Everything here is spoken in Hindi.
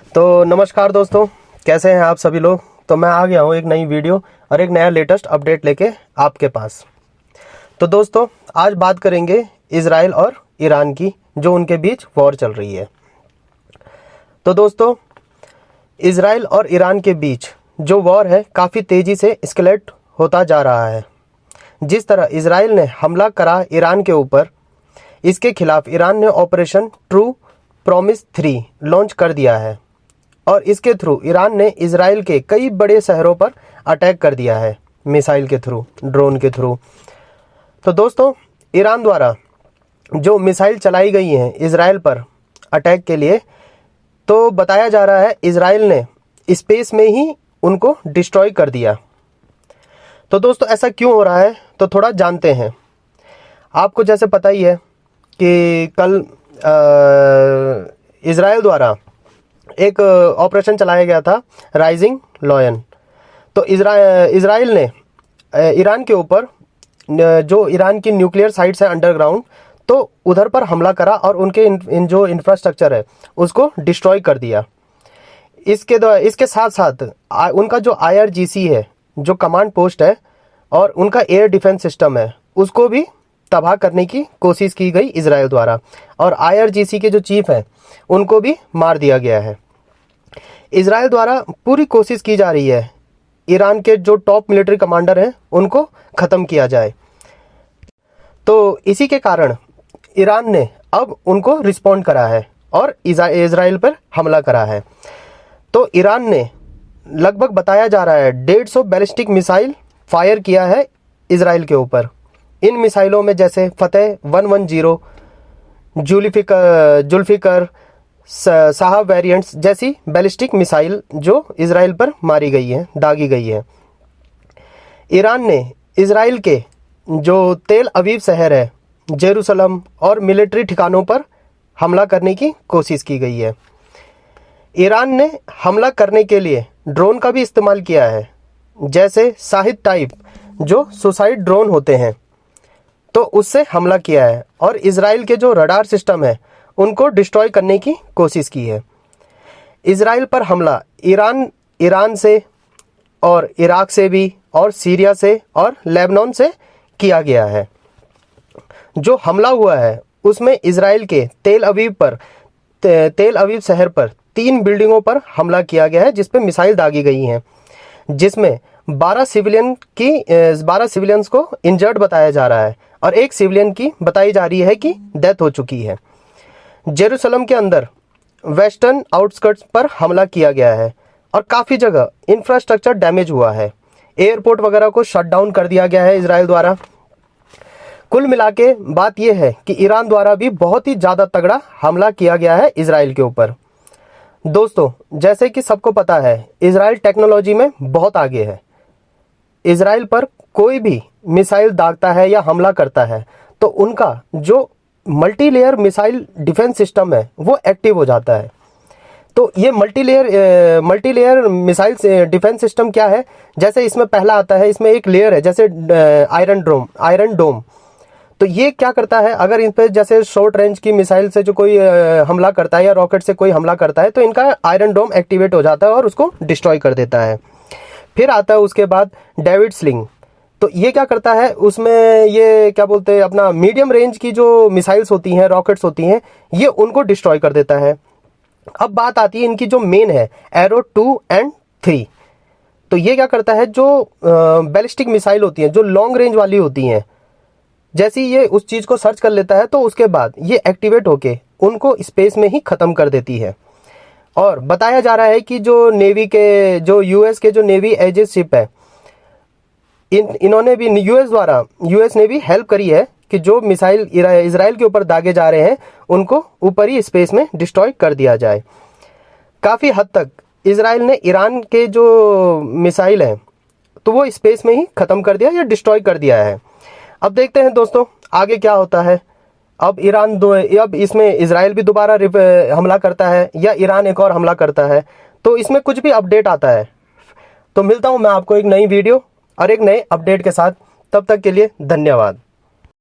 तो नमस्कार दोस्तों, कैसे हैं आप सभी लोग। तो मैं आ गया हूँ एक नई वीडियो और एक नया लेटेस्ट अपडेट लेके आपके पास। तो दोस्तों आज बात करेंगे इजराइल और ईरान की, जो उनके बीच वॉर चल रही है। तो दोस्तों इजराइल और ईरान के बीच जो वॉर है काफ़ी तेज़ी से एस्केलेट होता जा रहा है। जिस तरह इजराइल ने हमला करा ईरान के ऊपर, इसके खिलाफ ईरान ने ऑपरेशन ट्रू प्रॉमिस 3 लॉन्च कर दिया है और इसके थ्रू ईरान ने इजराइल के कई बड़े शहरों पर अटैक कर दिया है, मिसाइल के थ्रू, ड्रोन के थ्रू। तो दोस्तों ईरान द्वारा जो मिसाइल चलाई गई हैं इजराइल पर अटैक के लिए, तो बताया जा रहा है इजराइल ने स्पेस में ही उनको डिस्ट्रॉय कर दिया। तो दोस्तों ऐसा क्यों हो रहा है, तो थोड़ा जानते हैं। आपको जैसे पता ही है कि कल इजराइल द्वारा एक ऑपरेशन चलाया गया था, राइजिंग लॉयन। तो इजराइल ने ईरान के ऊपर जो ईरान की न्यूक्लियर साइट्स है अंडरग्राउंड, तो उधर पर हमला करा और उनके जो इंफ्रास्ट्रक्चर है उसको डिस्ट्रॉय कर दिया। इसके साथ साथ उनका जो IRGC है, जो कमांड पोस्ट है, और उनका एयर डिफेंस सिस्टम है, उसको भी तबाह करने की कोशिश की गई इजराइल द्वारा। और IRGC के जो चीफ हैं उनको भी मार दिया गया है। इजराइल द्वारा पूरी कोशिश की जा रही है ईरान के जो टॉप मिलिट्री कमांडर हैं उनको ख़त्म किया जाए। तो इसी के कारण ईरान ने अब उनको रिस्पॉन्ड करा है और इजराइल पर हमला करा है। तो ईरान ने लगभग बताया जा रहा है 150 बैलिस्टिक मिसाइल फायर किया है इजराइल के ऊपर। इन मिसाइलों में जैसे फतेह 110, जुल्फिकर, साहब वेरिएंट्स जैसी बैलिस्टिक मिसाइल जो इजराइल पर मारी गई है, दागी गई है। ईरान ने इजराइल के जो तेल अवीव शहर है, जेरूसलम और मिलिट्री ठिकानों पर हमला करने की कोशिश की गई है। ईरान ने हमला करने के लिए ड्रोन का भी इस्तेमाल किया है, जैसे शाहिद टाइप जो सुसाइड ड्रोन होते हैं, तो उससे हमला किया है और इजराइल के जो रडार सिस्टम है उनको डिस्ट्रॉय करने की कोशिश की है। इजराइल पर हमला ईरान से और इराक से भी, और सीरिया से और लेबनान से किया गया है। जो हमला हुआ है उसमें इजराइल के तेल अवीव शहर पर 3 बिल्डिंगों पर हमला किया गया है, जिस पे मिसाइल दागी गई हैं, जिसमें 12 सिविलियंस को इंजर्ड बताया जा रहा है और एक सिविलियन की बताई जा रही है कि डेथ हो चुकी है। जेरूसलम के अंदर वेस्टर्न आउटस्कर्ट्स पर हमला किया गया है और काफ़ी जगह इंफ्रास्ट्रक्चर डैमेज हुआ है। एयरपोर्ट वगैरह को शट डाउन कर दिया गया है इजराइल द्वारा। कुल मिला के बात यह है कि ईरान द्वारा भी बहुत ही ज़्यादा तगड़ा हमला किया गया है इजराइल के ऊपर। दोस्तों जैसे कि सबको पता है इजराइल टेक्नोलॉजी में बहुत आगे है। इजराइल पर कोई भी मिसाइल दागता है या हमला करता है तो उनका जो multi layer missile defence system है वो एक्टिव हो जाता है। तो ये multi layer missile defence system क्या है, जैसे इसमें पहला आता है, इसमें एक लेयर है जैसे आयरन डोम। तो ये क्या करता है, अगर इन पे जैसे शॉर्ट रेंज की मिसाइल से जो कोई हमला करता है या रॉकेट से कोई हमला करता है तो इनका आयरन डोम एक्टिवेट हो जाता है और उसको डिस्ट्रॉय कर देता है। फिर आता है उसके बाद डेविड स्लिंग। तो ये क्या करता है, उसमें ये क्या बोलते हैं, अपना मीडियम रेंज की जो मिसाइल्स होती हैं, रॉकेट्स होती हैं, ये उनको डिस्ट्रॉय कर देता है। अब बात आती है इनकी जो मेन है एरो 2 और 3। तो ये क्या करता है, जो बैलिस्टिक मिसाइल होती हैं, जो लॉन्ग रेंज वाली होती हैं, जैसे ही ये उस चीज़ को सर्च कर लेता है तो उसके बाद ये एक्टिवेट होके उनको स्पेस में ही ख़त्म कर देती है। और बताया जा रहा है कि जो नेवी के, जो US के जो नेवी एजेस शिप है, इन्होंने भी यूएस ने भी हेल्प करी है कि जो मिसाइल इजराइल के ऊपर दागे जा रहे हैं उनको ऊपर ही स्पेस में डिस्ट्रॉय कर दिया जाए। काफ़ी हद तक इजराइल ने ईरान के जो मिसाइल हैं तो वो स्पेस में ही ख़त्म कर दिया या डिस्ट्रॉय कर दिया है। अब देखते हैं दोस्तों आगे क्या होता है। अब इसमें इजराइल भी दोबारा हमला करता है या ईरान एक और हमला करता है, तो इसमें कुछ भी अपडेट आता है तो मिलता हूं मैं आपको एक नई वीडियो और एक नए अपडेट के साथ। तब तक के लिए धन्यवाद।